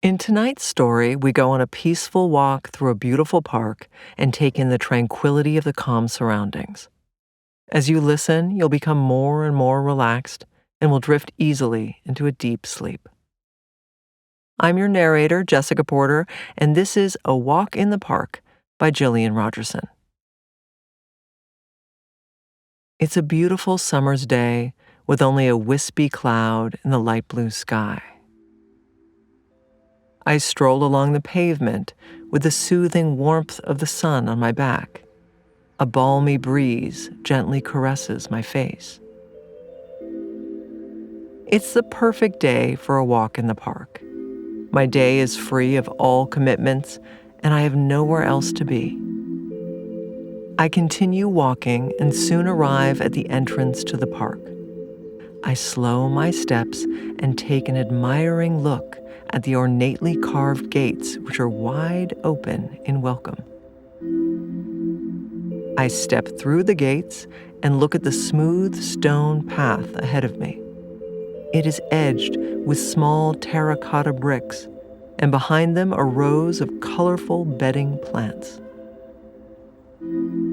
In tonight's story, we go on a peaceful walk through a beautiful park and take in the tranquility of the calm surroundings. As you listen, you'll become more and more relaxed and will drift easily into a deep sleep. I'm your narrator, Jessica Porter, and this is A Walk in the Park by Gillian Rogerson. It's a beautiful summer's day with only a wispy cloud in the light blue sky. I stroll along the pavement with the soothing warmth of the sun on my back. A balmy breeze gently caresses my face. It's the perfect day for a walk in the park. My day is free of all commitments, and I have nowhere else to be. I continue walking and soon arrive at the entrance to the park. I slow my steps and take an admiring look at the ornately carved gates, which are wide open in welcome. I step through the gates and look at the smooth stone path ahead of me. It is edged with small terracotta bricks, and behind them are rows of colorful bedding plants.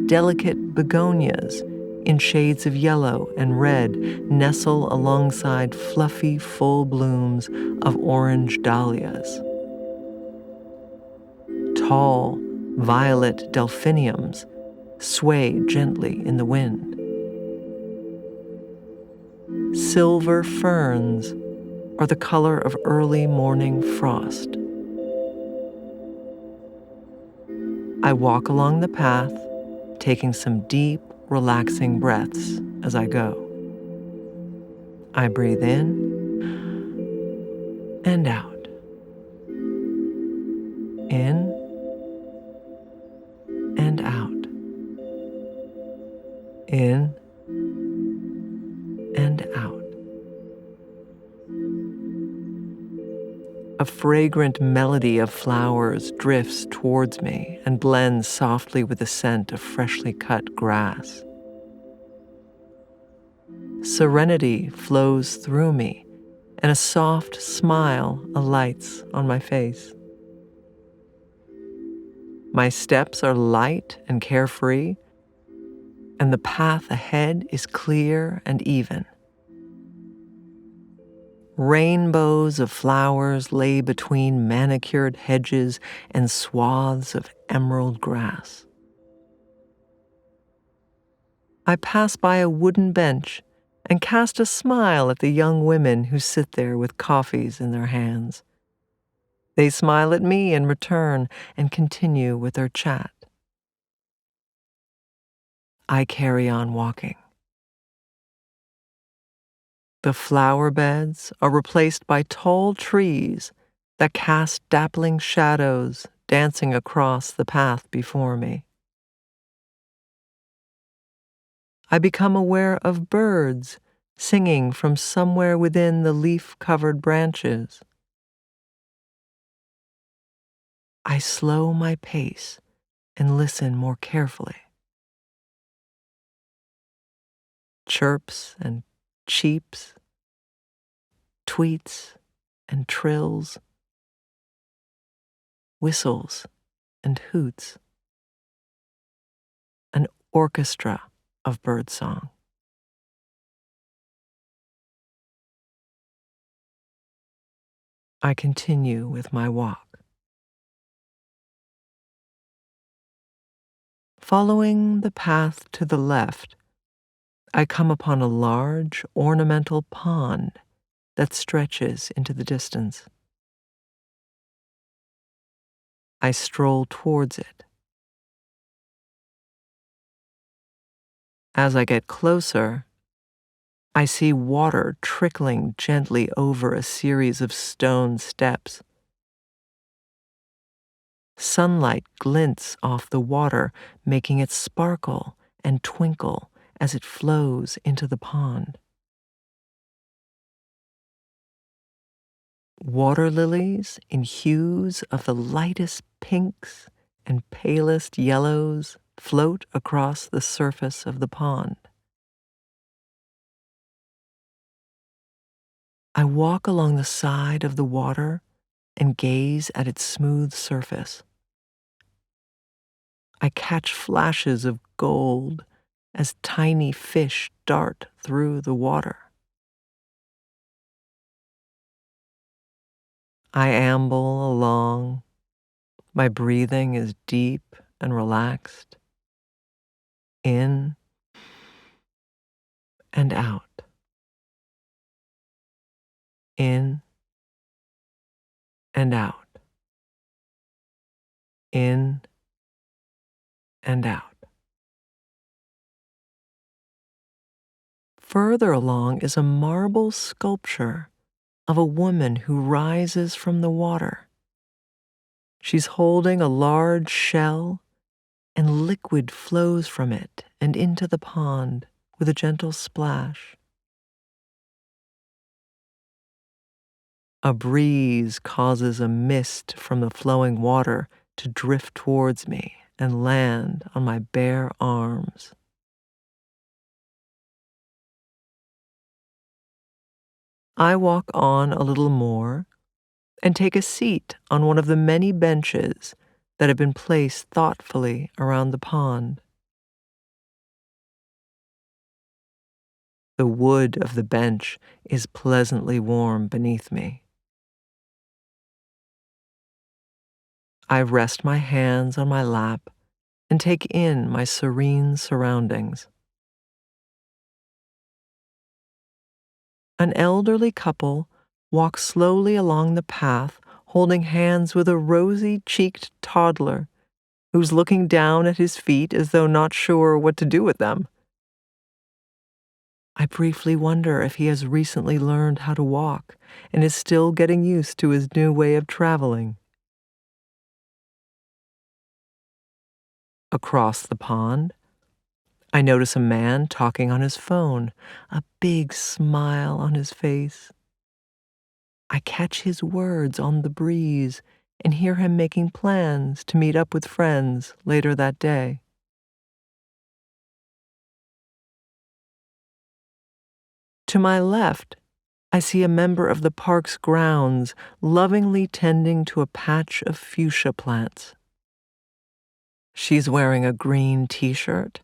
Delicate begonias in shades of yellow and red nestle alongside fluffy, full blooms of orange dahlias. Tall, violet delphiniums sway gently in the wind. Silver ferns are the color of early morning frost. I walk along the path, taking some deep, relaxing breaths as I go. I breathe in and out. In and out. In and out. A fragrant melody of flowers drifts towards me and blends softly with the scent of freshly cut grass. Serenity flows through me, and a soft smile alights on my face. My steps are light and carefree, and the path ahead is clear and even. Rainbows of flowers lay between manicured hedges and swaths of emerald grass. I pass by a wooden bench and cast a smile at the young women who sit there with coffees in their hands. They smile at me in return and continue with their chat. I carry on walking. The flower beds are replaced by tall trees that cast dappling shadows dancing across the path before me. I become aware of birds singing from somewhere within the leaf-covered branches. I slow my pace and listen more carefully. Chirps and cheeps, tweets and trills, whistles and hoots, an orchestra of birdsong. I continue with my walk. Following the path to the left, I come upon a large ornamental pond that stretches into the distance. I stroll towards it. As I get closer, I see water trickling gently over a series of stone steps. Sunlight glints off the water, making it sparkle and twinkle as it flows into the pond. Water lilies in hues of the lightest pinks and palest yellows float across the surface of the pond. I walk along the side of the water, and gaze at its smooth surface. I catch flashes of gold as tiny fish dart through the water. I amble along. My breathing is deep and relaxed, in and out, in and out, in and out. Further along is a marble sculpture of a woman who rises from the water. She's holding a large shell, and liquid flows from it and into the pond with a gentle splash. A breeze causes a mist from the flowing water to drift towards me and land on my bare arms. I walk on a little more and take a seat on one of the many benches that have been placed thoughtfully around the pond. The wood of the bench is pleasantly warm beneath me. I rest my hands on my lap and take in my serene surroundings. An elderly couple walks slowly along the path, holding hands with a rosy-cheeked toddler who's looking down at his feet as though not sure what to do with them. I briefly wonder if he has recently learned how to walk and is still getting used to his new way of traveling. Across the pond, I notice a man talking on his phone, a big smile on his face. I catch his words on the breeze and hear him making plans to meet up with friends later that day. To my left, I see a member of the park's grounds lovingly tending to a patch of fuchsia plants. She's wearing a green t-shirt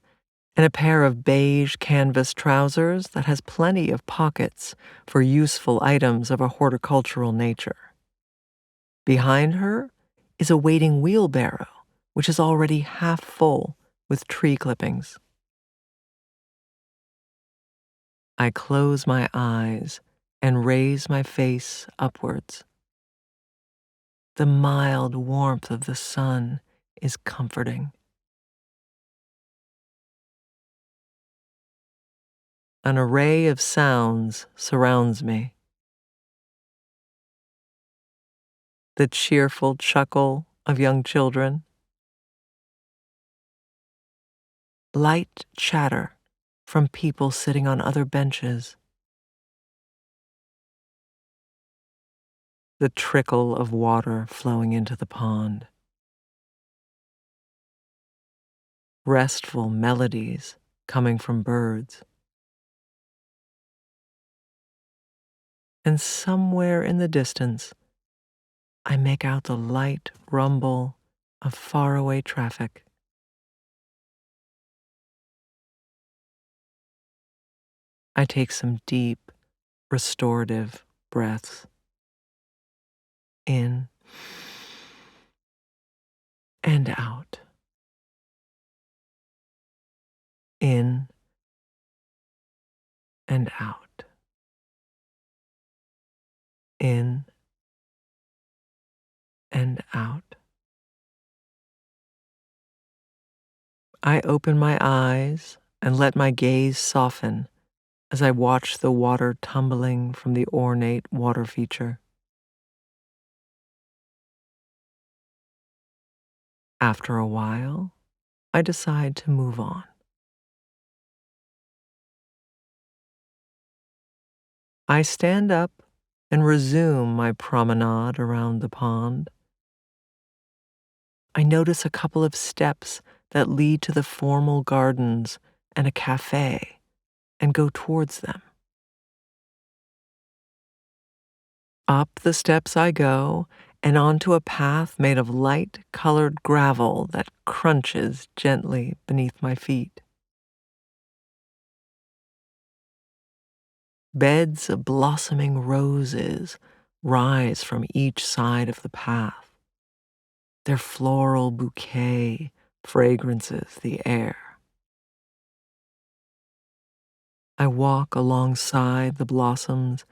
and a pair of beige canvas trousers that has plenty of pockets for useful items of a horticultural nature. Behind her is a waiting wheelbarrow, which is already half full with tree clippings. I close my eyes and raise my face upwards. The mild warmth of the sun is comforting. An array of sounds surrounds me. The cheerful chuckle of young children, light chatter from people sitting on other benches, the trickle of water flowing into the pond, restful melodies coming from birds, and somewhere in the distance, I make out the light rumble of faraway traffic. I take some deep, restorative breaths in and out, in and out, in and out. I open my eyes and let my gaze soften as I watch the water tumbling from the ornate water feature. After a while, I decide to move on. I stand up and resume my promenade around the pond. I notice a couple of steps that lead to the formal gardens and a cafe and go towards them. Up the steps I go and onto a path made of light-colored gravel that crunches gently beneath my feet. Beds of blossoming roses rise from each side of the path. Their floral bouquet fragrances the air. I walk alongside the blossoms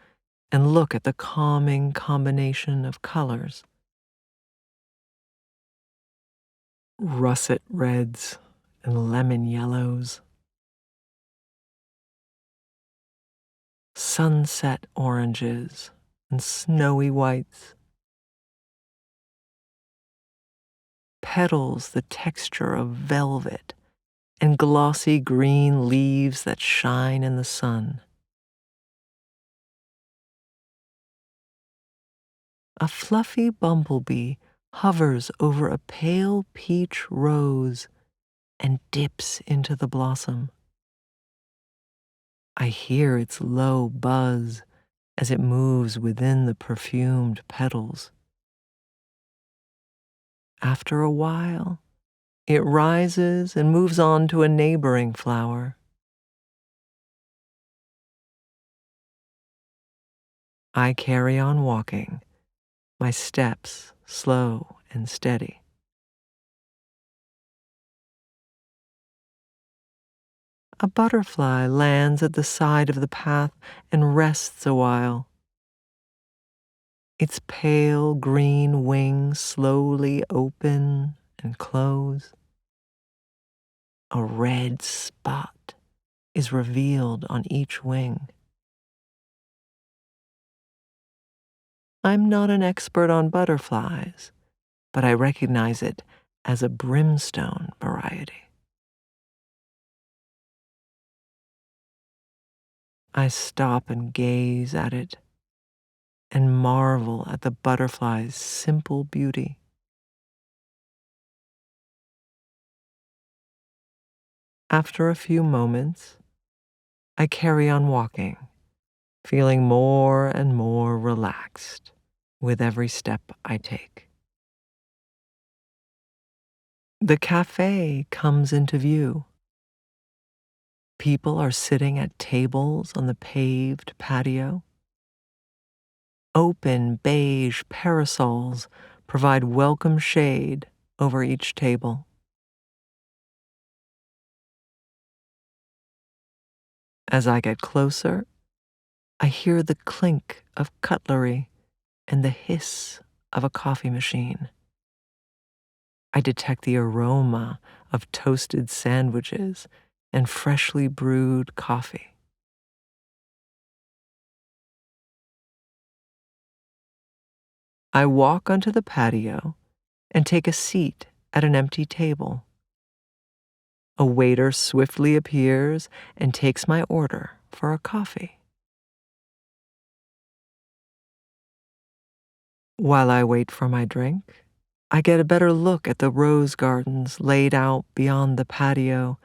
and look at the calming combination of colors. Russet reds and lemon yellows, sunset oranges and snowy whites, petals the texture of velvet, and glossy green leaves that shine in the sun. A fluffy bumblebee hovers over a pale peach rose and dips into the blossom. I hear its low buzz as it moves within the perfumed petals. After a while, it rises and moves on to a neighboring flower. I carry on walking, my steps slow and steady. A butterfly lands at the side of the path and rests a while. Its pale green wings slowly open and close. A red spot is revealed on each wing. I'm not an expert on butterflies, but I recognize it as a brimstone variety. I stop and gaze at it and marvel at the butterfly's simple beauty. After a few moments, I carry on walking, feeling more and more relaxed with every step I take. The cafe comes into view. People are sitting at tables on the paved patio. Open beige parasols provide welcome shade over each table. As I get closer, I hear the clink of cutlery and the hiss of a coffee machine. I detect the aroma of toasted sandwiches and freshly brewed coffee. I walk onto the patio and take a seat at an empty table. A waiter swiftly appears and takes my order for a coffee. While I wait for my drink, I get a better look at the rose gardens laid out beyond the patio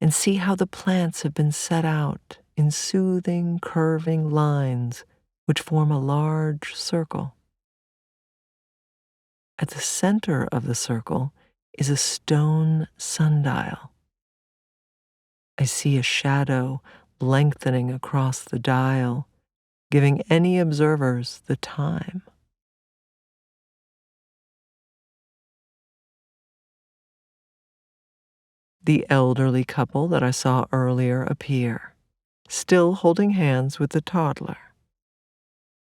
and see how the plants have been set out in soothing, curving lines which form a large circle. At the center of the circle is a stone sundial. I see a shadow lengthening across the dial, giving any observers the time. The elderly couple that I saw earlier appear, still holding hands with the toddler.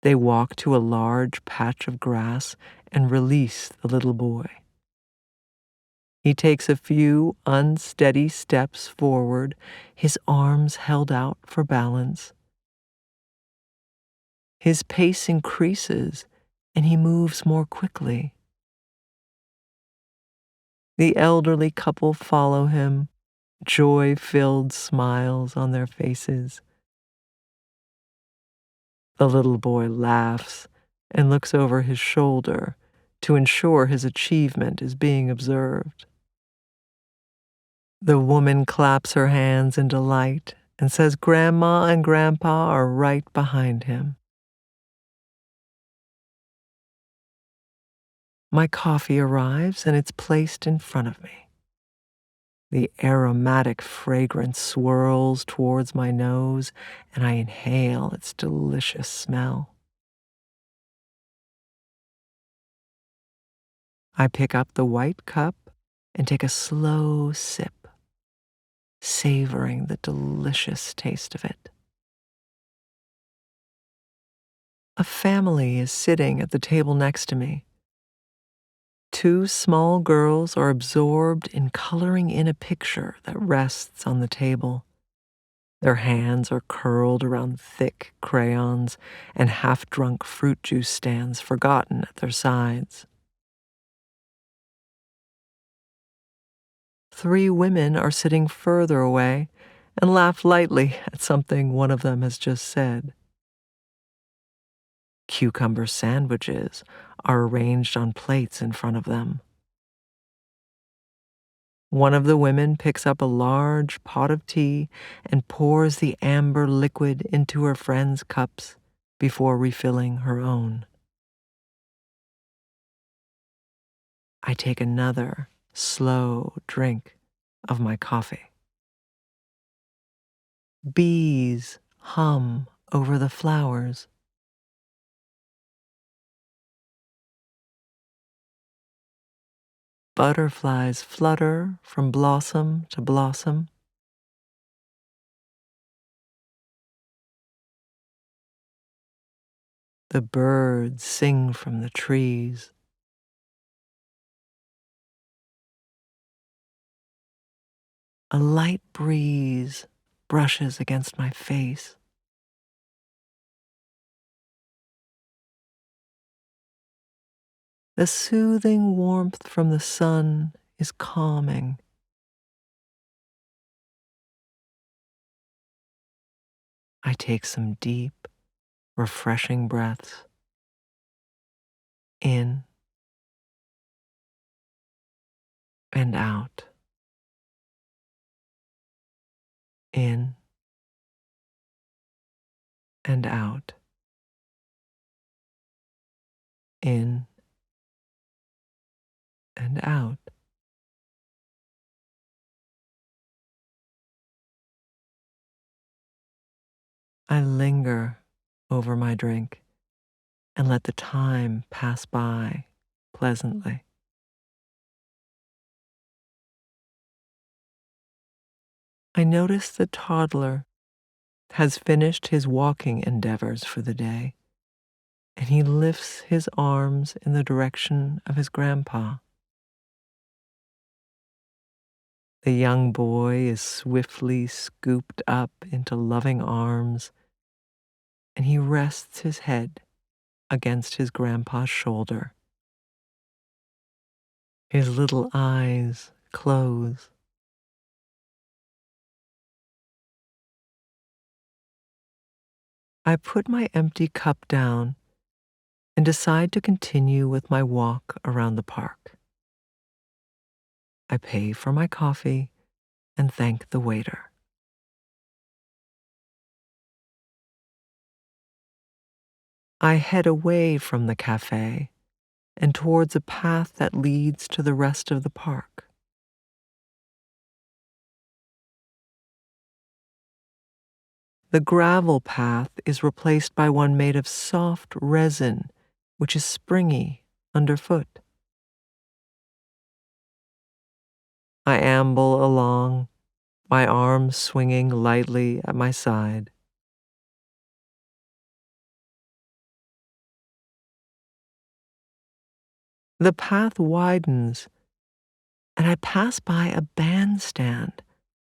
They walk to a large patch of grass and release the little boy. He takes a few unsteady steps forward, his arms held out for balance. His pace increases, and he moves more quickly. The elderly couple follow him, joy-filled smiles on their faces. The little boy laughs and looks over his shoulder to ensure his achievement is being observed. The woman claps her hands in delight and says Grandma and Grandpa are right behind him. My coffee arrives and it's placed in front of me. The aromatic fragrance swirls towards my nose, and I inhale its delicious smell. I pick up the white cup and take a slow sip, savoring the delicious taste of it. A family is sitting at the table next to me. Two small girls are absorbed in coloring in a picture that rests on the table. Their hands are curled around thick crayons, and half-drunk fruit juice stands forgotten at their sides. Three women are sitting further away and laugh lightly at something one of them has just said. Cucumber sandwiches are arranged on plates in front of them. One of the women picks up a large pot of tea and pours the amber liquid into her friend's cups before refilling her own. I take another slow drink of my coffee. Bees hum over the flowers. Butterflies flutter from blossom to blossom. The birds sing from the trees. A light breeze brushes against my face. The soothing warmth from the sun is calming. I take some deep, refreshing breaths in and out, in and out, in and out. I linger over my drink and let the time pass by pleasantly. I notice the toddler has finished his walking endeavors for the day, and he lifts his arms in the direction of his grandpa. The young boy is swiftly scooped up into loving arms, and he rests his head against his grandpa's shoulder. His little eyes close. I put my empty cup down and decide to continue with my walk around the park. I pay for my coffee and thank the waiter. I head away from the cafe and towards a path that leads to the rest of the park. The gravel path is replaced by one made of soft resin, which is springy underfoot. I amble along, my arms swinging lightly at my side. The path widens, and I pass by a bandstand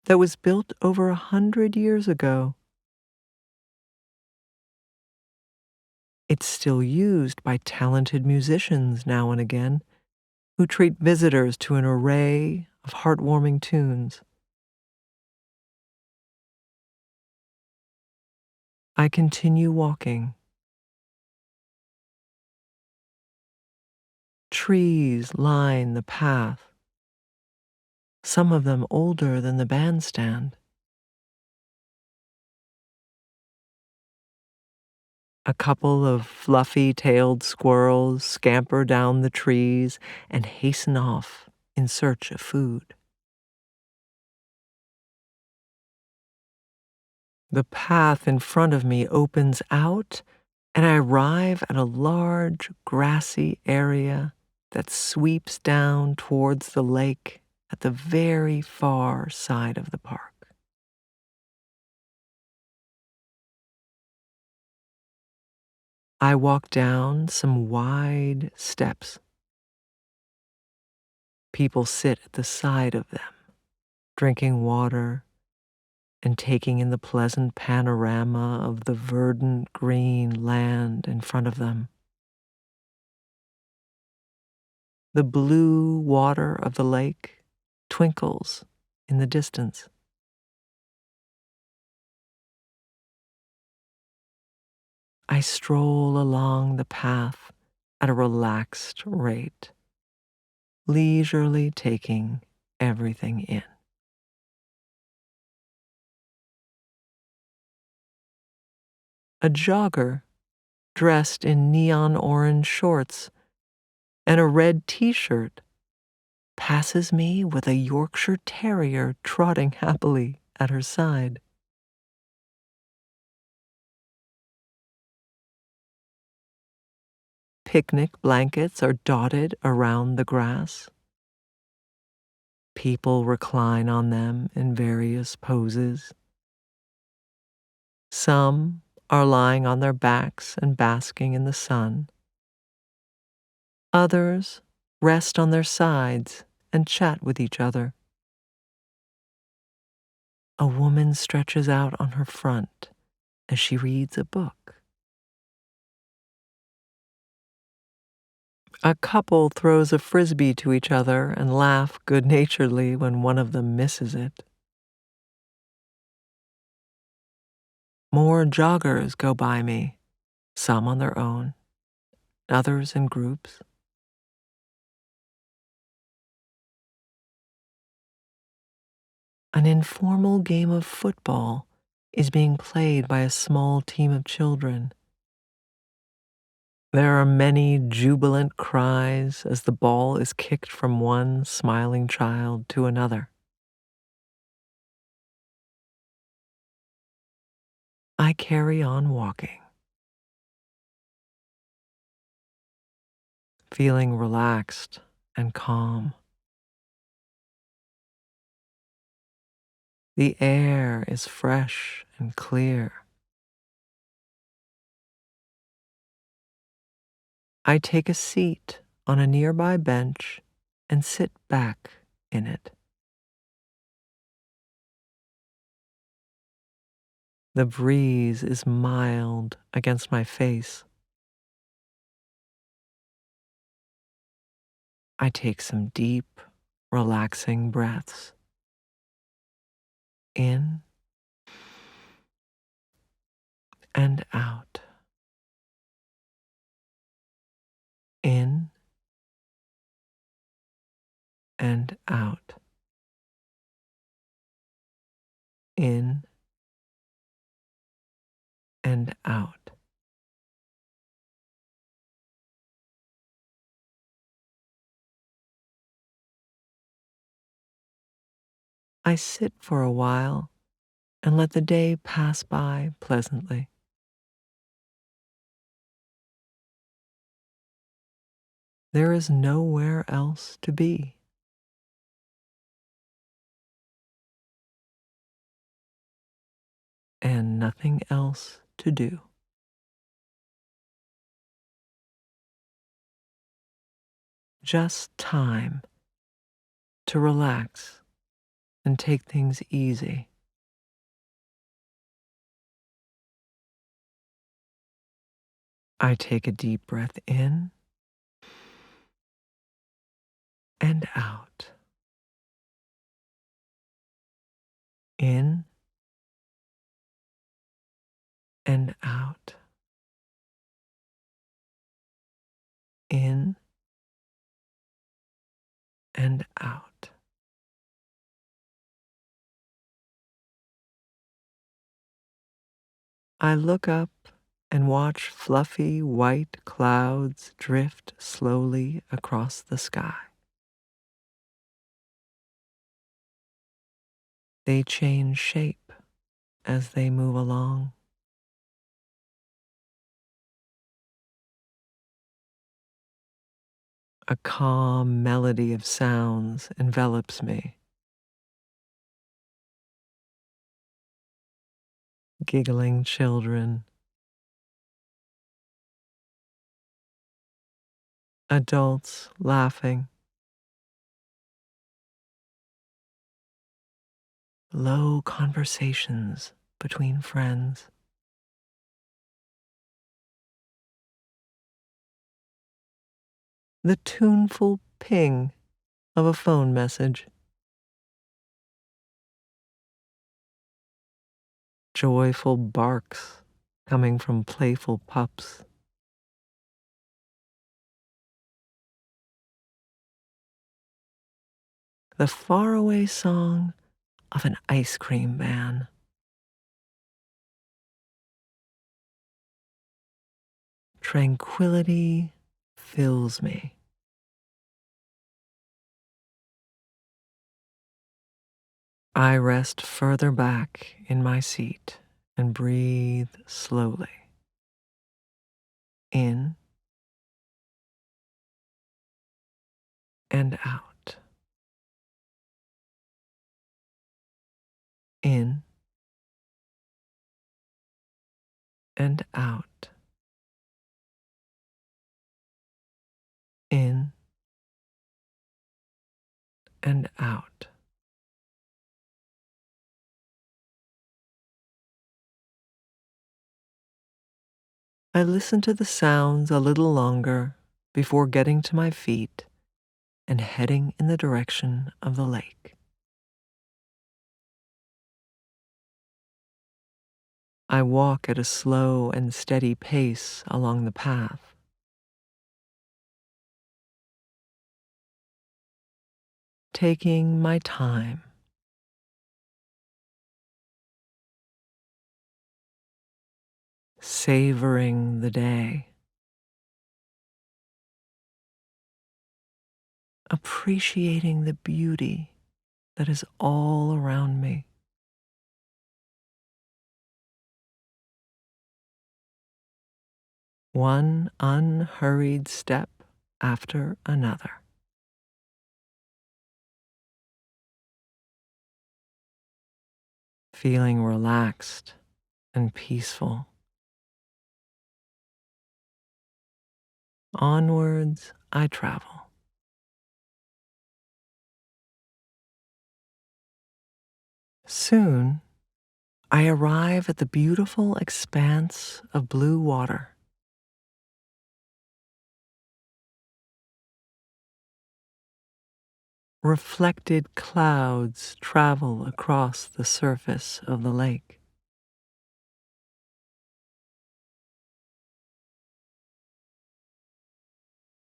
that was built over 100 years ago. It's still used by talented musicians now and again, who treat visitors to an array of heartwarming tunes. I continue walking. Trees line the path, some of them older than the bandstand. A couple of fluffy-tailed squirrels scamper down the trees and hasten off in search of food. The path in front of me opens out, and I arrive at a large, grassy area that sweeps down towards the lake at the very far side of the park. I walk down some wide steps. People sit at the side of them, drinking water and taking in the pleasant panorama of the verdant green land in front of them. The blue water of the lake twinkles in the distance. I stroll along the path at a relaxed rate, leisurely taking everything in. A jogger dressed in neon orange shorts and a red t-shirt passes me with a Yorkshire Terrier trotting happily at her side. Picnic blankets are dotted around the grass. People recline on them in various poses. Some are lying on their backs and basking in the sun. Others rest on their sides and chat with each other. A woman stretches out on her front as she reads a book. A couple throws a frisbee to each other and laugh good-naturedly when one of them misses it. More joggers go by me, some on their own, others in groups. An informal game of football is being played by a small team of children. There are many jubilant cries as the ball is kicked from one smiling child to another. I carry on walking, feeling relaxed and calm. The air is fresh and clear. I take a seat on a nearby bench and sit back in it. The breeze is mild against my face. I take some deep, relaxing breaths. In and out. In and out. In and out. I sit for a while and let the day pass by pleasantly. There is nowhere else to be. And nothing else to do. Just time to relax and take things easy. I take a deep breath in and out. In and out. In and out. I look up and watch fluffy white clouds drift slowly across the sky. They change shape as they move along. A calm melody of sounds envelops me. Giggling children, adults laughing, low conversations between friends. The tuneful ping of a phone message. Joyful barks coming from playful pups. The faraway song of an ice cream van. Tranquility fills me. I rest further back in my seat and breathe slowly. In and out. In and out. In and out. I listen to the sounds a little longer before getting to my feet and heading in the direction of the lake. I walk at a slow and steady pace along the path. Taking my time, savoring the day, appreciating the beauty that is all around me. One unhurried step after another. Feeling relaxed and peaceful. Onwards I travel. Soon, I arrive at the beautiful expanse of blue water. Reflected clouds travel across the surface of the lake.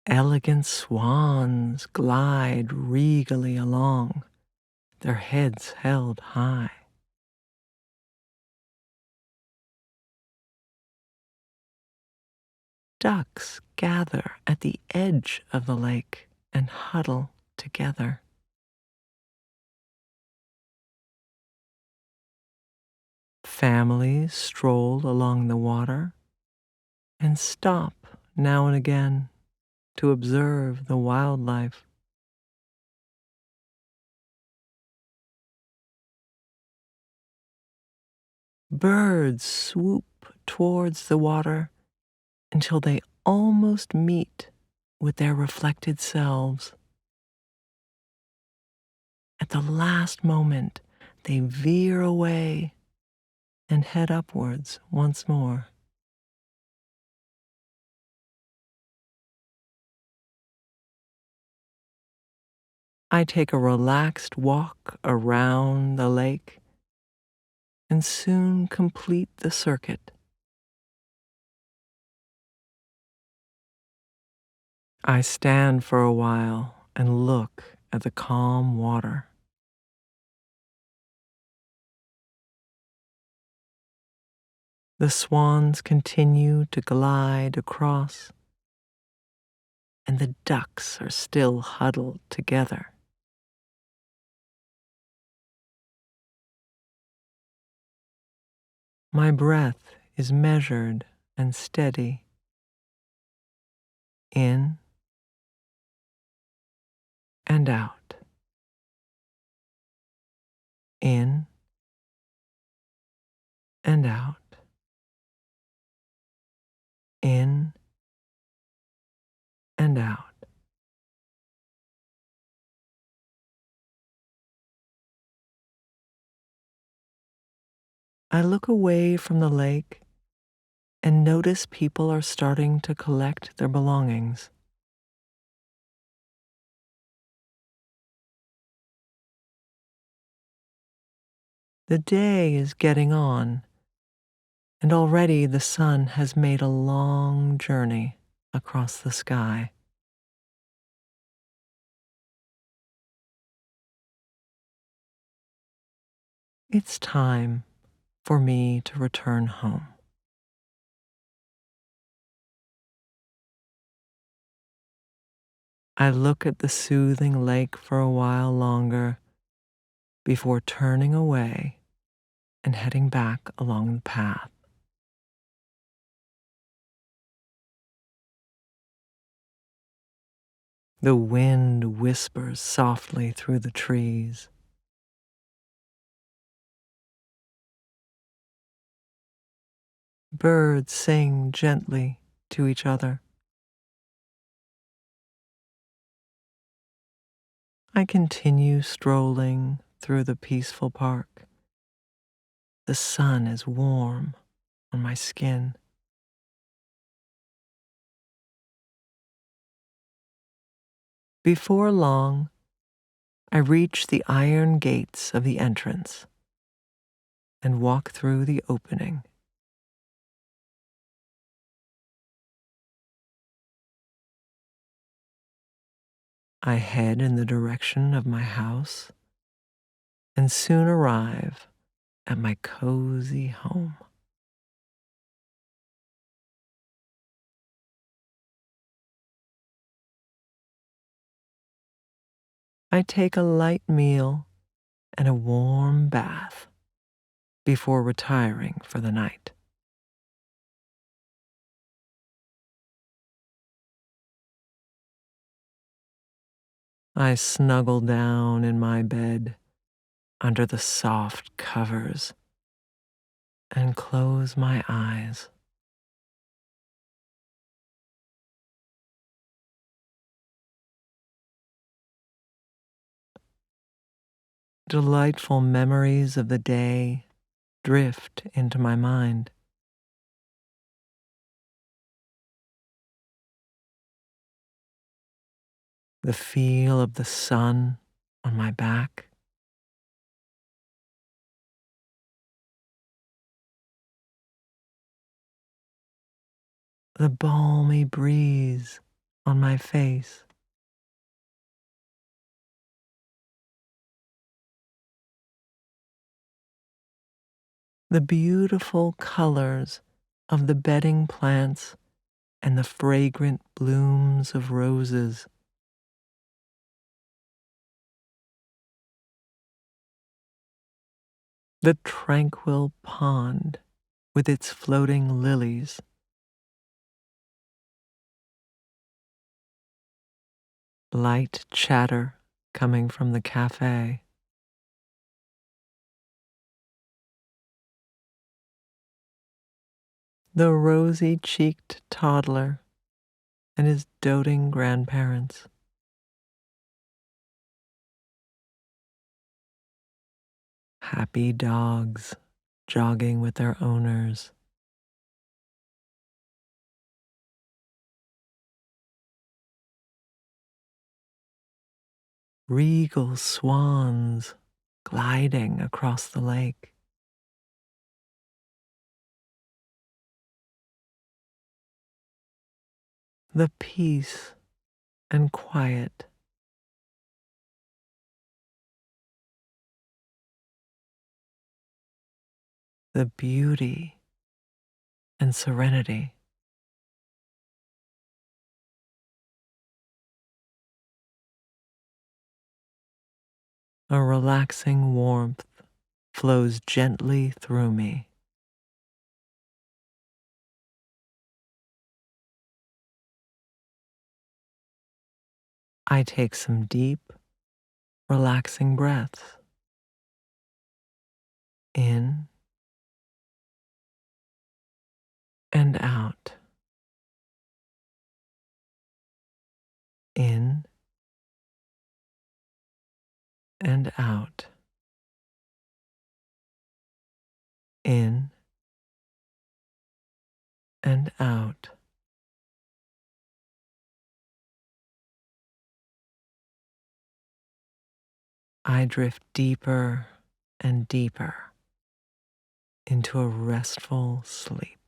Elegant swans glide regally along, their heads held high. Ducks gather at the edge of the lake and huddle together. Families stroll along the water and stop now and again to observe the wildlife. Birds swoop towards the water until they almost meet with their reflected selves. At the last moment, they veer away and head upwards once more. I take a relaxed walk around the lake and soon complete the circuit. I stand for a while and look at the calm water. The swans continue to glide across, and the ducks are still huddled together. My breath is measured and steady, in and out, in and out, in and out. I look away from the lake and notice people are starting to collect their belongings. The day is getting on, and already the sun has made a long journey across the sky. It's time for me to return home. I look at the soothing lake for a while longer before turning away and heading back along the path. The wind whispers softly through the trees. Birds sing gently to each other. I continue strolling through the peaceful park. The sun is warm on my skin. Before long, I reach the iron gates of the entrance and walk through the opening. I head in the direction of my house and soon arrive at my cozy home. I take a light meal and a warm bath before retiring for the night. I snuggle down in my bed under the soft covers and close my eyes. Delightful memories of the day drift into my mind. The feel of the sun on my back, the balmy breeze on my face, the beautiful colors of the bedding plants and the fragrant blooms of roses. The tranquil pond with its floating lilies. Light chatter coming from the cafe. The rosy-cheeked toddler and his doting grandparents. Happy dogs jogging with their owners. Regal swans gliding across the lake. The peace and quiet. The beauty and serenity. A relaxing warmth flows gently through me. I take some deep, relaxing breaths in and out, in and out, in and out. I drift deeper and deeper into a restful sleep.